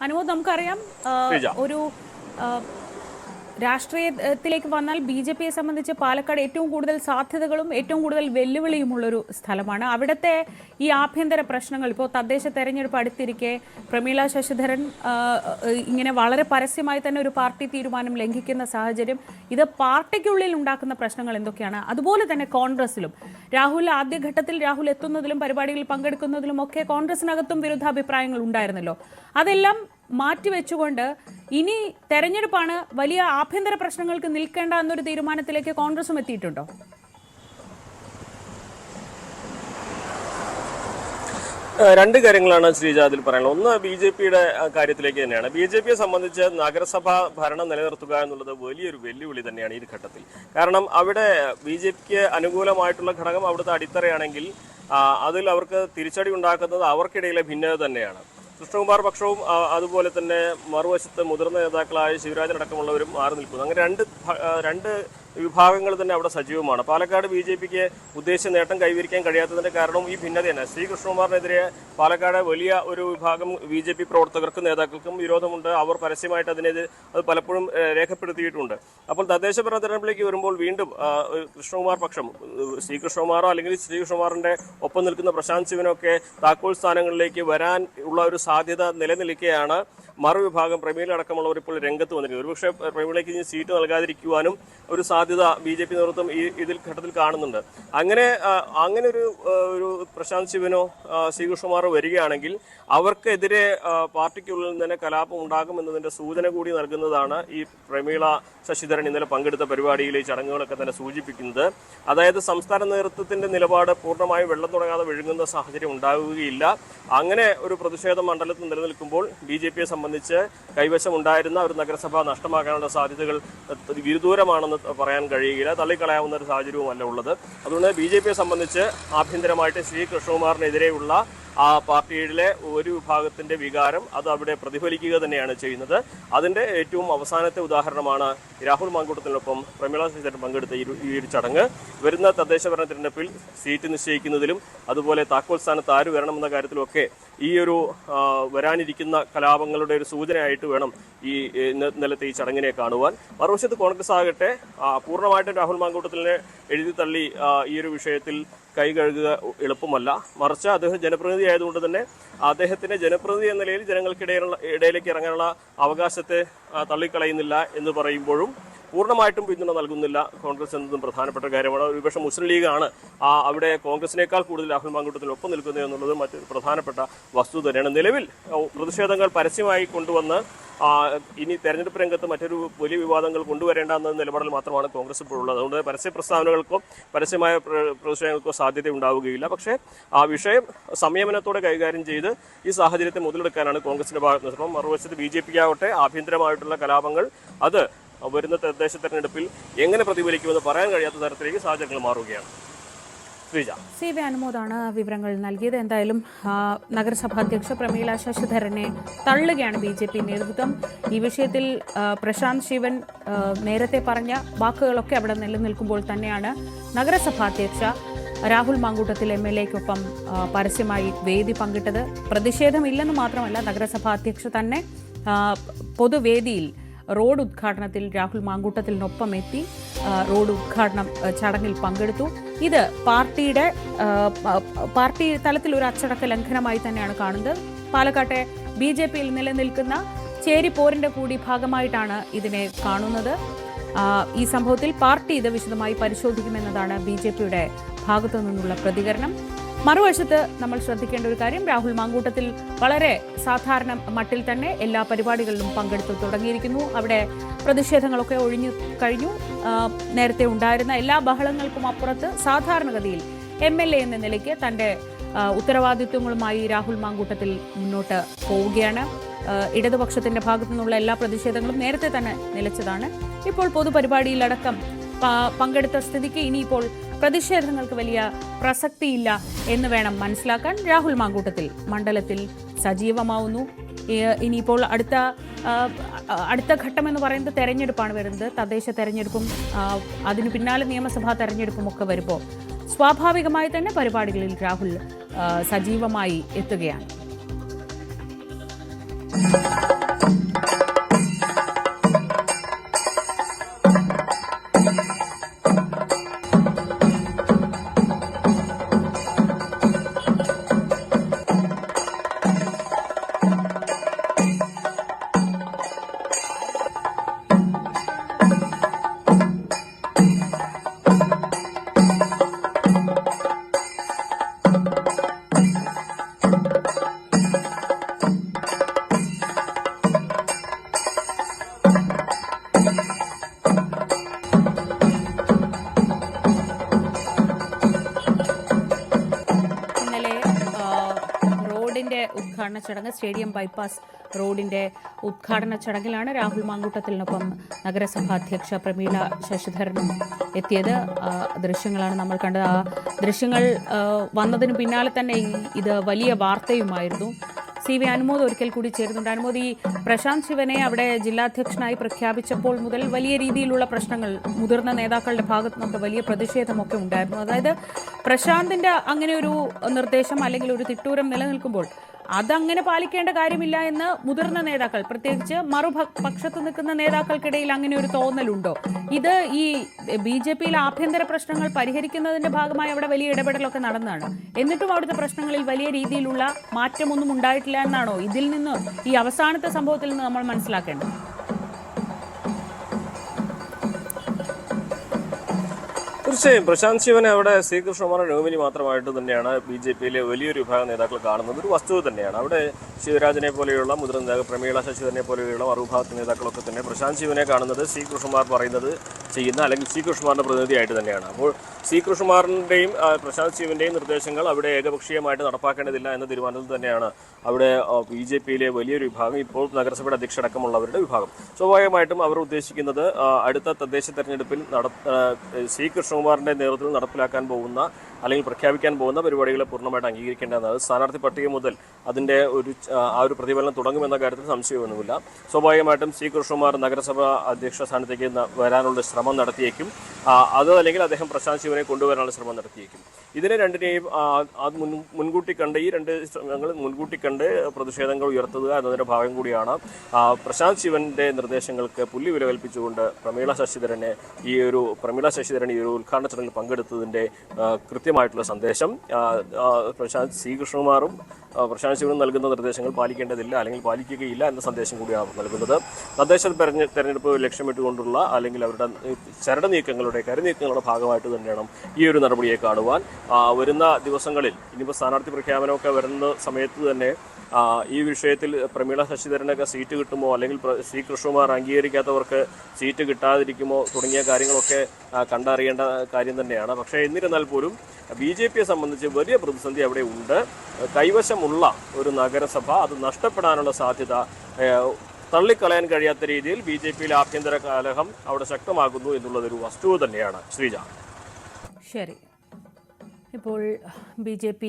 അനുമോദ്, നമുക്കറിയാം ഒരു രാഷ്ട്രീയത്തിലേക്ക് വന്നാൽ ബി.ജെ.പിയെ സംബന്ധിച്ച് പാലക്കാട് ഏറ്റവും കൂടുതൽ സാധ്യതകളും ഏറ്റവും കൂടുതൽ വെല്ലുവിളിയുമുള്ളൊരു സ്ഥലമാണ്. അവിടുത്തെ ഈ ആഭ്യന്തര പ്രശ്നങ്ങൾ, ഇപ്പോൾ തദ്ദേശ തെരഞ്ഞെടുപ്പ് അടുത്തിരിക്കെ പ്രമീള ശശിധരൻ ഇങ്ങനെ വളരെ പരസ്യമായി തന്നെ ഒരു പാർട്ടി തീരുമാനം ലംഘിക്കുന്ന സാഹചര്യം, ഇത് പാർട്ടിക്കുള്ളിൽ ഉണ്ടാക്കുന്ന പ്രശ്നങ്ങൾ എന്തൊക്കെയാണ്? അതുപോലെ തന്നെ കോൺഗ്രസിലും രാഹുൽ ആദ്യഘട്ടത്തിൽ രാഹുൽ എത്തുന്നതിലും പരിപാടികളിൽ പങ്കെടുക്കുന്നതിലും ഒക്കെ കോൺഗ്രസിനകത്തും വിരുദ്ധാഭിപ്രായങ്ങൾ ഉണ്ടായിരുന്നല്ലോ. അതെല്ലാം മാറ്റിവെച്ചുകൊണ്ട് ഇനി തെരഞ്ഞെടുപ്പാണ്, വലിയ ആഭ്യന്തര പ്രശ്നങ്ങൾക്ക് നിൽക്കേണ്ട എന്നൊരു തീരുമാനത്തിലേക്ക് കോൺഗ്രസും എത്തിയിട്ടുണ്ടോ? രണ്ട് കാര്യങ്ങളാണ് ശ്രീജ അതിൽ പറയാനുള്ളത്. ഒന്ന് ബി.ജെ.പിയുടെ കാര്യത്തിലേക്ക് തന്നെയാണ്. ബി.ജെ.പിയെ സംബന്ധിച്ച് നഗരസഭാ ഭരണം നിലനിർത്തുക എന്നുള്ളത് വലിയൊരു വെല്ലുവിളി തന്നെയാണ് ഈ ഘട്ടത്തിൽ. കാരണം അവിടെ ബി.ജെ.പിക്ക് അനുകൂലമായിട്ടുള്ള ഘടകം അവിടുത്തെ അടിത്തറയാണെങ്കിൽ അതിൽ അവർക്ക് തിരിച്ചടി ഉണ്ടാക്കുന്നത് അവർക്കിടയിലെ ഭിന്നത തന്നെയാണ്. കൃഷ്ണകുമാർ പക്ഷവും അതുപോലെ തന്നെ മറുവശത്ത് മുതിർന്ന നേതാക്കളായ ശിവരാജൻ അടക്കമുള്ളവരും മാറി നിൽക്കുന്നു. അങ്ങനെ രണ്ട് വിഭാഗങ്ങൾ തന്നെ അവിടെ സജീവമാണ്. പാലക്കാട് ബി.ജെ.പിക്ക് ഉദ്ദേശിച്ച നേട്ടം കൈവരിക്കാൻ കഴിയാത്തതിന്റെ കാരണം ഈ ഭിന്നത തന്നെ. ശ്രീ കൃഷ്ണകുമാറിനെതിരെ പാലക്കാട് വലിയ ഒരു വിഭാഗം ബി.ജെ.പി പ്രവർത്തകർക്കും നേതാക്കൾക്കും വിരോധമുണ്ട്. അവർ പരസ്യമായിട്ട് അത് പലപ്പോഴും രേഖപ്പെടുത്തിയിട്ടുണ്ട്. അപ്പോൾ തദ്ദേശ ഭരണ തെരഞ്ഞെടുപ്പിലേക്ക് വരുമ്പോൾ വീണ്ടും കൃഷ്ണകുമാർ പക്ഷം, ശ്രീ കൃഷ്ണകുമാറോ അല്ലെങ്കിൽ ശ്രീ കൃഷ്ണകുമാറിന്റെ ഒപ്പം നിൽക്കുന്ന പ്രശാന്ത് ശിവനൊക്കെ താക്കോൽ സ്ഥാനങ്ങളിലേക്ക് വരാൻ ഉള്ള ഒരു സാധ്യത നിലനിൽക്കുകയാണ്. മറുവിഭാഗം പ്രമീള അടക്കമുള്ളവർ ഇപ്പോൾ രംഗത്ത് വന്നിരിക്കുന്നത്. ഒരുപക്ഷെ പ്രമീളയ്ക്ക് ഇനി സീറ്റ് നൽകാതിരിക്കുവാനും ഒരു സാധ്യത ബി.ജെ.പി നേതൃത്വം ഇതിൽ ഘട്ടത്തിൽ കാണുന്നുണ്ട്. അങ്ങനെ ഒരു പ്രശാന്ത് ശിവനോ ശ്രീകൃഷ്ണകുമാറോ വരികയാണെങ്കിൽ അവർക്കെതിരെ പാർട്ടിക്കുള്ളിൽ നിന്ന് തന്നെ കലാപം ഉണ്ടാകുമെന്നതിന്റെ സൂചന കൂടി നൽകുന്നതാണ് ഈ പ്രമീള ശശിധരൻ ഇന്നലെ പങ്കെടുത്ത പരിപാടിയിലെ ചടങ്ങുകളൊക്കെ തന്നെ സൂചിപ്പിക്കുന്നത്. അതായത് സംസ്ഥാന നേതൃത്വത്തിന്റെ നിലപാട് പൂർണ്ണമായും വെള്ളം തുടങ്ങാതെ വിഴുങ്ങുന്ന സാഹചര്യം ഉണ്ടാവുകയില്ല. അങ്ങനെ ഒരു പ്രതിഷേധ മണ്ഡലത്തിൽ നിലനിൽക്കുമ്പോൾ ബി.ജെ.പിയെ സംബന്ധിച്ച് കൈവശം ഉണ്ടായിരുന്ന ഒരു നഗരസഭ നഷ്ടമാക്കാനുള്ള സാധ്യതകൾ വിദൂരമാണെന്ന് പറയാൻ കഴിയുകയില്ല. തള്ളിക്കളയാവുന്ന ഒരു സാഹചര്യവുമല്ല ഉള്ളത്. അതുകൊണ്ട് ബി.ജെ.പിയെ സംബന്ധിച്ച് ആഭ്യന്തരമായിട്ട് ശ്രീ കൃഷ്ണകുമാറിനെതിരെയുള്ള ആ പാർട്ടിയിലെ ഒരു വിഭാഗത്തിന്റെ വികാരം അത് അവിടെ പ്രതിഫലിക്കുക തന്നെയാണ് ചെയ്യുന്നത്. അതിന്റെ ഏറ്റവും അവസാനത്തെ ഉദാഹരണമാണ് രാഹുൽ മാങ്കൂട്ടത്തിനൊപ്പം പ്രമീള ശശിധരൻ പങ്കെടുത്ത ഈ ഒരു ചടങ്ങ്. വരുന്ന തദ്ദേശ ഭരണ തെരഞ്ഞെടുപ്പിൽ സീറ്റ് നിശ്ചയിക്കുന്നതിലും അതുപോലെ താക്കോൽ സ്ഥാനത്ത് ആര് വരണമെന്ന കാര്യത്തിലുമൊക്കെ ഈ ഒരു വരാനിരിക്കുന്ന കലാപങ്ങളുടെ ഒരു സൂചനയായിട്ട് വേണം ഈ ഇന്നലത്തെ ഈ ചടങ്ങിനെ കാണുവാൻ. മറുവശത്ത് കോൺഗ്രസ് ആകട്ടെ പൂർണ്ണമായിട്ടും രാഹുൽ മാങ്കൂട്ടത്തിനെ എഴുതി തള്ളി ഈ ഒരു വിഷയത്തിൽ കൈ കഴുകുക എളുപ്പമല്ല. മറിച്ച് അദ്ദേഹം ജനപ്രതിനിധി ആയതുകൊണ്ട് തന്നെ അദ്ദേഹത്തിന്റെ ജനപ്രതിനിധി എന്ന നിലയിൽ ജനങ്ങൾക്കിടയിലേക്ക് ഇറങ്ങാനുള്ള അവകാശത്തെ തള്ളിക്കളയുന്നില്ല എന്ന് പറയുമ്പോഴും പൂർണ്ണമായിട്ടും പിന്തുണ നൽകുന്നില്ല കോൺഗ്രസ് എന്നതും പ്രധാനപ്പെട്ട കാര്യമാണ്. ഒരുപക്ഷെ മുസ്ലിം ലീഗാണ് അവിടെ കോൺഗ്രസിനേക്കാൾ കൂടുതൽ രാഹുൽ മാങ്കൂട്ടത്തിനൊപ്പം നിൽക്കുന്നത് എന്നുള്ളത് മറ്റൊരു പ്രധാനപ്പെട്ട വസ്തുത തന്നെയാണ്. നിലവിൽ പ്രതിഷേധങ്ങൾ പരസ്യമായി കൊണ്ടുവന്ന് ഇനി തെരഞ്ഞെടുപ്പ് രംഗത്ത് മറ്റൊരു വലിയ വിവാദങ്ങൾ കൊണ്ടുവരേണ്ട എന്ന നിലപാടിൽ മാത്രമാണ് കോൺഗ്രസ് ഇപ്പോഴുള്ളത്. അതുകൊണ്ട് പരസ്യ പ്രസ്താവനകൾക്കോ പരസ്യമായ പ്രതിഷേധങ്ങൾക്കോ സാധ്യത ഉണ്ടാവുകയില്ല. പക്ഷേ ആ വിഷയം സംയമനത്തോടെ കൈകാര്യം ചെയ്ത് ഈ സാഹചര്യത്തെ മുതലെടുക്കാനാണ് കോൺഗ്രസിന്റെ ഭാഗത്ത് നിന്ന്. മറുവശത്ത് ബി.ജെ.പിക്കാവട്ടെ ആഭ്യന്തരമായിട്ടുള്ള കലാപങ്ങൾ അത് വരുന്ന തദ്ദേശ തെരഞ്ഞെടുപ്പിൽ എങ്ങനെ പ്രതിഫലിക്കുമെന്ന് പറയാൻ കഴിയാത്ത തരത്തിലേക്ക് സാഹചര്യങ്ങൾ മാറുകയാണ്. സി വി അനുമോദാണ് വിവരങ്ങൾ നൽകിയത്. എന്തായാലും നഗരസഭാ അധ്യക്ഷ പ്രമീള ശശിധരനെ തള്ളുകയാണ് ബി.ജെ.പി നേതൃത്വം. ഈ വിഷയത്തിൽ പ്രശാന്ത് ശിവൻ നേരത്തെ പറഞ്ഞ വാക്കുകളൊക്കെ അവിടെ നിലനിൽക്കുമ്പോൾ തന്നെയാണ് നഗരസഭാ അധ്യക്ഷ രാഹുൽ മാങ്കൂട്ടത്തിൽ എം.എൽ.എക്കൊപ്പം പരസ്യമായി വേദി പങ്കിട്ടത്. പ്രതിഷേധമില്ലെന്ന് മാത്രമല്ല, നഗരസഭാ അധ്യക്ഷ തന്നെ പൊതുവേദിയിൽ റോഡ് ഉദ്ഘാടനത്തിൽ രാഹുൽ മാങ്കൂട്ടത്തിനൊപ്പം എത്തി റോഡ് ഉദ്ഘാടനം ചടങ്ങിൽ പങ്കെടുത്തു. ഇത് പാർട്ടി തലത്തിൽ ഒരു അച്ചടക്ക ലംഘനമായി തന്നെയാണ് കാണുന്നത്. പാലക്കാട്ടെ ബി.ജെ.പിയിൽ നിലനിൽക്കുന്ന ചേരിപ്പോരിന്റെ കൂടി ഭാഗമായിട്ടാണ് ഇതിനെ കാണുന്നത്. ഈ സംഭവത്തിൽ പാർട്ടി ഇത് വിശദമായി പരിശോധിക്കുമെന്നതാണ് ബി.ജെ.പിയുടെ ഭാഗത്തു നിന്നുള്ള പ്രതികരണം. മറുവശത്ത് നമ്മൾ ശ്രദ്ധിക്കേണ്ട ഒരു കാര്യം, രാഹുൽ മാങ്കൂട്ടത്തിൽ വളരെ സാധാരണ മട്ടിൽ തന്നെ എല്ലാ പരിപാടികളിലും പങ്കെടുത്തു തുടങ്ങിയിരിക്കുന്നു. അവിടെ പ്രതിഷേധങ്ങളൊക്കെ ഒഴിഞ്ഞു കഴിഞ്ഞു. നേരത്തെ ഉണ്ടായിരുന്ന എല്ലാ ബഹളങ്ങൾക്കും അപ്പുറത്ത് സാധാരണഗതിയിൽ എം.എൽ.എ എന്ന നിലയ്ക്ക് തന്റെ ഉത്തരവാദിത്വങ്ങളുമായി രാഹുൽ മാങ്കൂട്ടത്തിൽ മുന്നോട്ട് പോവുകയാണ്. ഇടതുപക്ഷത്തിന്റെ ഭാഗത്തു നിന്നുള്ള എല്ലാ പ്രതിഷേധങ്ങളും നേരത്തെ തന്നെ നിലച്ചതാണ്. ഇപ്പോൾ പൊതുപരിപാടിയിലടക്കം പങ്കെടുത്ത സ്ഥിതിക്ക് ഇനിയിപ്പോൾ പ്രതിഷേധങ്ങൾക്ക് വലിയ പ്രസക്തിയില്ല എന്ന് വേണം മനസ്സിലാക്കാൻ. രാഹുൽ മാങ്കൂട്ടത്തിൽ മണ്ഡലത്തിൽ സജീവമാവുന്നു. ഇനിയിപ്പോൾ അടുത്ത ഘട്ടമെന്ന് പറയുന്നത് തെരഞ്ഞെടുപ്പാണ് വരുന്നത്. തദ്ദേശ തെരഞ്ഞെടുപ്പും അതിനു പിന്നാലെ നിയമസഭാ തെരഞ്ഞെടുപ്പും ഒക്കെ വരുമ്പോൾ സ്വാഭാവികമായി തന്നെ പരിപാടികളിൽ രാഹുൽ സജീവമായി എത്തുകയാണ്. ഉദ്ഘാടന ചടങ്ങ് സ്റ്റേഡിയം ബൈപ്പാസ് റോഡിന്റെ ഉദ്ഘാടന ചടങ്ങിലാണ് രാഹുൽ മാങ്കൂട്ടത്തിലിനൊപ്പം നഗരസഭാ അധ്യക്ഷ പ്രമീള ശശിധരനും എത്തിയത്. ദൃശ്യങ്ങളാണ് നമ്മൾ കണ്ടത്. ആ ദൃശ്യങ്ങൾ വന്നതിന് പിന്നാലെ തന്നെ ഇത് വലിയ വാർത്തയുമായിരുന്നു. CV അനുമോദ് ഒരിക്കൽ കൂടി ചേരുന്നുണ്ട്. അനുമോദ്, ഈ പ്രശാന്ത് ശിവനെ അവിടെ ജില്ലാധ്യക്ഷനായി പ്രഖ്യാപിച്ചപ്പോൾ മുതൽ വലിയ രീതിയിലുള്ള പ്രശ്നങ്ങൾ മുതിർന്ന നേതാക്കളുടെ ഭാഗത്തു നിന്നൊക്കെ വലിയ പ്രതിഷേധമൊക്കെ ഉണ്ടായിരുന്നു. അതായത് പ്രശാന്തിന്റെ അങ്ങനെ ഒരു നിർദ്ദേശം അല്ലെങ്കിൽ ഒരു തിട്ടൂരം നിലനിൽക്കുമ്പോൾ അതങ്ങനെ പാലിക്കേണ്ട കാര്യമില്ല എന്ന് മുതിർന്ന നേതാക്കൾ, പ്രത്യേകിച്ച് മറുപക്ഷത്ത് നിൽക്കുന്ന നേതാക്കൾക്കിടയിൽ അങ്ങനെ ഒരു തോന്നലുണ്ടോ? ഇത് ഈ BJPയിലെ ആഭ്യന്തര പ്രശ്നങ്ങൾ പരിഹരിക്കുന്നതിന്റെ ഭാഗമായി അവിടെ വലിയ ഇടപെടലൊക്കെ നടന്നതാണ്. എന്നിട്ടും അവിടുത്തെ പ്രശ്നങ്ങളിൽ വലിയ രീതിയിലുള്ള മാറ്റമൊന്നും ഉണ്ടായിട്ടില്ല എന്നാണോ ഇതിൽ നിന്ന്, ഈ അവസാനത്തെ സംഭവത്തിൽ നിന്ന് നമ്മൾ മനസ്സിലാക്കേണ്ടത്? തീർച്ചയായും പ്രശാന്ത് ശിവനെ അവിടെ ശ്രീകൃഷ്ണകുമാർ നോമിനി മാത്രമായിട്ട് തന്നെയാണ് BJPയിലെ വലിയൊരു വിഭാഗം നേതാക്കൾ കാണുന്നത്. ഒരു വസ്തുത തന്നെയാണ്. അവിടെ ശിവരാജനെ പോലെയുള്ള മുതിർന്ന നേതാക്കൾ, പ്രമീള ശശിധരനെ പോലെയുള്ള മറുഭാഗത്തെ നേതാക്കളൊക്കെ തന്നെ പ്രശാന്ത് ശിവനെ കാണുന്നത് ശ്രീകൃഷ്ണകുമാർ പറയുന്നത് ചെയ്യുന്ന അല്ലെങ്കിൽ ശ്രീകൃഷ്ണകുമാറിന്റെ പ്രതിനിധിയായിട്ട് തന്നെയാണ്. അപ്പോൾ ശ്രീകൃഷ്ണകുമാറിന്റെയും പ്രശാന്ത് ശിവന്റെയും നിർദ്ദേശങ്ങൾ അവിടെ ഏകപക്ഷീയമായിട്ട് നടപ്പാക്കേണ്ടതില്ല എന്ന തീരുമാനത്തിൽ തന്നെയാണ് അവിടെ BJPയിലെ വലിയൊരു വിഭാഗം, ഇപ്പോൾ നഗരസഭയുടെ അധ്യക്ഷടക്കമുള്ളവരുടെ വിഭാഗം. സ്വാഭാവികമായിട്ടും അവർ ഉദ്ദേശിക്കുന്നത് അടുത്ത തദ്ദേശ തെരഞ്ഞെടുപ്പിൽ ശ്രീകൃഷ്ണകുമാറിന്റെ നേതൃത്വത്തിൽ നടപ്പിലാക്കാൻ പോകുന്ന അല്ലെങ്കിൽ പ്രഖ്യാപിക്കാൻ പോകുന്ന പരിപാടികളെ പൂർണ്ണമായിട്ട് അംഗീകരിക്കേണ്ടതാണ്. സ്ഥാനാർത്ഥി പട്ടിക മുതൽ അതിന്റെ ഒരു പ്രതിഫലനം തുടങ്ങുമെന്ന കാര്യത്തിൽ സംശയമൊന്നുമില്ല. സ്വാഭാവികമായിട്ടും ശ്രീകൃഷ്ണകുമാർ നഗരസഭ അധ്യക്ഷ സ്ഥാനത്തേക്ക് വരാനുള്ള ശ്രമം നടത്തിയേക്കും. അത് അല്ലെങ്കിൽ അദ്ദേഹം പ്രശാന്ത് ശിവനെ കൊണ്ടുവരാനുള്ള ശ്രമം നടത്തിയേക്കും. ഇതിനെ രണ്ടിനെയും മുൻകൂട്ടി കണ്ട്, ഈ രണ്ട് ശ്രമങ്ങൾ മുൻകൂട്ടി കണ്ട് പ്രതിഷേധങ്ങൾ ഉയർത്തുക എന്നതിന്റെ ഭാഗം കൂടിയാണ് പ്രശാന്ത് ശിവന്റെ നിർദ്ദേശങ്ങൾക്ക് പുല്ലുവില കൽപ്പിച്ചുകൊണ്ട് പ്രമീള ശശിധരൻ ഈ ഒരു ഉദ്ഘാടന ചടങ്ങിൽ പങ്കെടുത്തതിന്റെ കൃത്യമായിട്ടുള്ള സന്ദേശം. ശ്രീകൃഷ്ണകുമാറും പ്രശാന്ത് ശിവനും നൽകുന്ന നിർദ്ദേശങ്ങൾ പാലിക്കേണ്ടതില്ല അല്ലെങ്കിൽ പാലിക്കുകയില്ല എന്ന സന്ദേശം കൂടിയാണ് നൽകുന്നത്. തദ്ദേശ തെരഞ്ഞെടുപ്പ് ലക്ഷ്യമിട്ടുകൊണ്ടുള്ള അല്ലെങ്കിൽ അവരുടെ കരുനീക്കങ്ങളുടെ ഭാഗമായിട്ട് തന്നെയാണ് ഈ ഒരു നടപടിയെ കാണുവാൻ. വരുന്ന ദിവസങ്ങളിൽ ഇനിയിപ്പോൾ സ്ഥാനാർത്ഥി പ്രഖ്യാപനമൊക്കെ വരുന്ന സമയത്ത് തന്നെ ഈ വിഷയത്തിൽ പ്രമീള ശശിധരനൊക്കെ സീറ്റ് കിട്ടുമോ അല്ലെങ്കിൽ ശ്രീകൃഷ്ണകുമാർ അംഗീകരിക്കാത്തവർക്ക് സീറ്റ് കിട്ടാതിരിക്കുമോ തുടങ്ങിയ കാര്യങ്ങളൊക്കെ കണ്ടറിയേണ്ട കാര്യം തന്നെയാണ്. പക്ഷേ എന്നിരുന്നാൽ പോലും BJPയെ സംബന്ധിച്ച് വലിയ പ്രതിസന്ധി അവിടെ ഉണ്ട്. കൈവശമുള്ള ഒരു നഗരസഭ അത് നഷ്ടപ്പെടാനുള്ള സാധ്യത തള്ളിക്കളയാൻ കഴിയാത്ത രീതിയിൽ BJPയിലെ ആഭ്യന്തര കലഹം അവിടെ ശക്തമാകുന്നു എന്നുള്ളതൊരു വസ്തുത തന്നെയാണ്. ശ്രീജ, ശരി. ഇപ്പോൾ BJP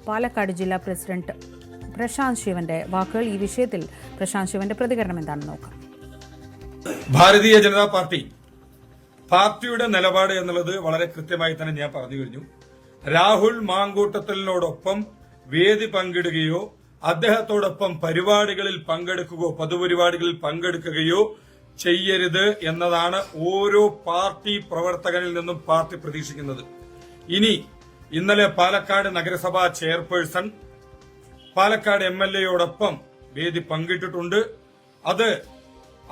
പാലക്കാട് ജില്ലാ പ്രസിഡന്റ് പ്രശാന്ത് ശിവന്റെ വാക്കുകൾ. ഈ വിഷയത്തിൽ പ്രശാന്ത് ശിവന്റെ പ്രതികരണം എന്താണെന്ന് നോക്കാം. ഭാരതീയ ജനതാ പാർട്ടിയുടെ നിലപാട് എന്നുള്ളത് വളരെ കൃത്യമായി തന്നെ ഞാൻ പറഞ്ഞു കഴിഞ്ഞു. രാഹുൽ മാങ്കൂട്ടത്തിനോടൊപ്പം വേദി പങ്കിടുകയോ അദ്ദേഹത്തോടൊപ്പം പരിപാടികളിൽ പങ്കെടുക്കുകയോ പൊതുപരിപാടികളിൽ പങ്കെടുക്കുകയോ ചെയ്യരുത് എന്നതാണ് ഓരോ പാർട്ടി പ്രവർത്തകനിൽ നിന്നും പാർട്ടി പ്രതീക്ഷിക്കുന്നത്. ഇന്നലെ പാലക്കാട് നഗരസഭാ ചെയർപേഴ്സൺ പാലക്കാട് MLAയോടൊപ്പം വേദി പങ്കിട്ടിട്ടുണ്ട്. അത്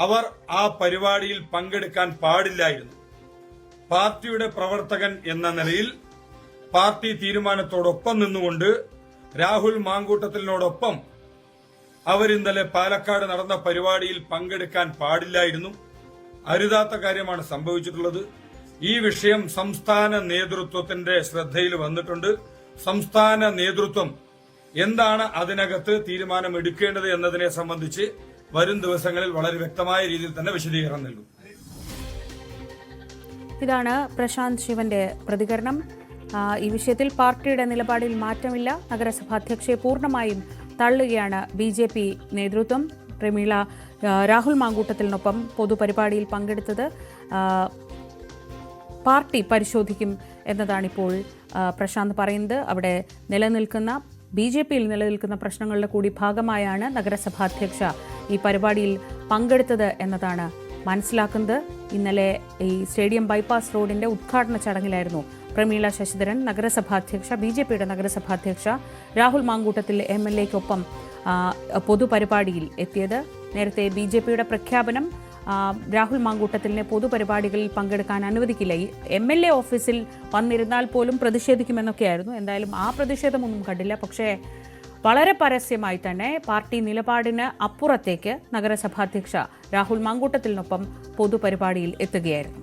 അവർ ആ പരിപാടിയിൽ പങ്കെടുക്കാൻ പാടില്ലായിരുന്നു. പാർട്ടിയുടെ പ്രവർത്തകൻ എന്ന നിലയിൽ പാർട്ടി തീരുമാനത്തോടൊപ്പം നിന്നുകൊണ്ട് രാഹുൽ മാങ്കൂട്ടത്തിനോടൊപ്പം അവരിന്നലെ പാലക്കാട് നടന്ന പരിപാടിയിൽ പങ്കെടുക്കാൻ പാടില്ലായിരുന്നു. അരുതാത്ത കാര്യമാണ് സംഭവിച്ചിട്ടുള്ളത്. ഈ വിഷയം സംസ്ഥാന നേതൃത്വത്തിന്റെ ശ്രദ്ധയിൽ വന്നിട്ടുണ്ട്. സംസ്ഥാന നേതൃത്വം എന്താണ് അതിനകത്ത് തീരുമാനമെടുക്കേണ്ടത് എന്നതിനെ സംബന്ധിച്ച് വരും ദിവസങ്ങളിൽ വളരെ വ്യക്തമായ രീതിയിൽ തന്നെ വിശദീകരണം നൽകും. ഇതാണ് പ്രശാന്ത് ശിവന്റെ പ്രതികരണം. ഈ വിഷയത്തിൽ പാർട്ടിയുടെ നിലപാടിൽ മാറ്റമില്ല. നഗരസഭാ അധ്യക്ഷയെ പൂർണ്ണമായും തള്ളുകയാണ് BJP നേതൃത്വം. പ്രമീള രാഹുൽ മാങ്കൂട്ടത്തിനൊപ്പം പൊതുപരിപാടിയിൽ പങ്കെടുത്തത് പാർട്ടി പരിശോധിക്കും എന്നതാണിപ്പോൾ പ്രശാന്ത് പറയുന്നത്. അവിടെ നിലനിൽക്കുന്ന BJPയിൽ നിലനിൽക്കുന്ന പ്രശ്നങ്ങളുടെ കൂടി ഭാഗമായാണ് നഗരസഭാ അധ്യക്ഷ ഈ പരിപാടിയിൽ പങ്കെടുത്തത് എന്നതാണ് മനസ്സിലാക്കുന്നത്. ഇന്നലെ ഈ സ്റ്റേഡിയം ബൈപ്പാസ് റോഡിന്റെ ഉദ്ഘാടന ചടങ്ങിലായിരുന്നു പ്രമീള ശശിധരൻ നഗരസഭാധ്യക്ഷ BJPയുടെ നഗരസഭാധ്യക്ഷ രാഹുൽ മാങ്കൂട്ടത്തിൽ MLAയ്ക്കൊപ്പം പൊതുപരിപാടിയിൽ എത്തിയത്. നേരത്തെ BJPയുടെ പ്രഖ്യാപനം രാഹുൽ മാങ്കൂട്ടത്തിലിനെ പൊതുപരിപാടികളിൽ പങ്കെടുക്കാൻ അനുവദിക്കില്ല, ഈ MLA ഓഫീസിൽ വന്നിരുന്നാൽ പോലും പ്രതിഷേധിക്കുമെന്നൊക്കെയായിരുന്നു. എന്തായാലും ആ പ്രതിഷേധമൊന്നും കണ്ടില്ല. പക്ഷേ വളരെ പരസ്യമായി തന്നെ പാർട്ടി നിലപാടിന് അപ്പുറത്തേക്ക് നഗരസഭാധ്യക്ഷ രാഹുൽ മാങ്കൂട്ടത്തിലിനൊപ്പം പൊതുപരിപാടിയിൽ എത്തുകയായിരുന്നു.